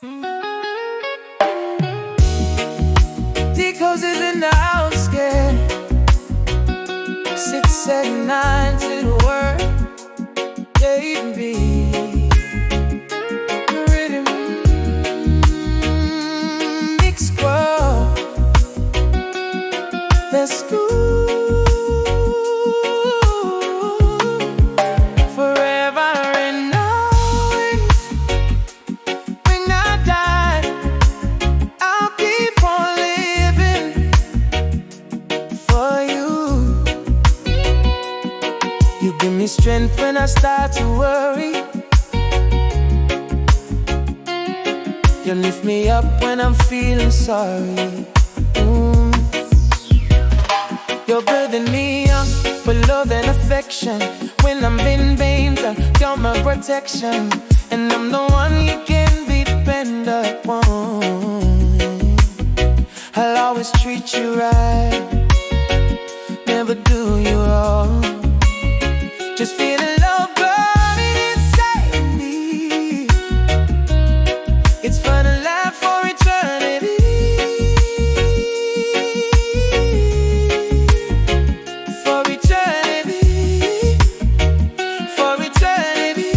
Tikos is in the house, yeah. 6 and 9 to the word, baby. Rhythm mix squad. Let's go forever and always. When I die, I'll keep on living for you. You give me strength when I start to worry. You lift me up when I'm feeling sorry. You're building me up with love and affection. When I'm in danger, you're my protection. And I'm the one you can be dependent on. I'll always treat you right, never do you wrong. Just feel the love burning inside me. It's fun to laugh for eternity. For eternity. For eternity.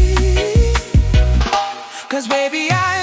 'Cause baby, I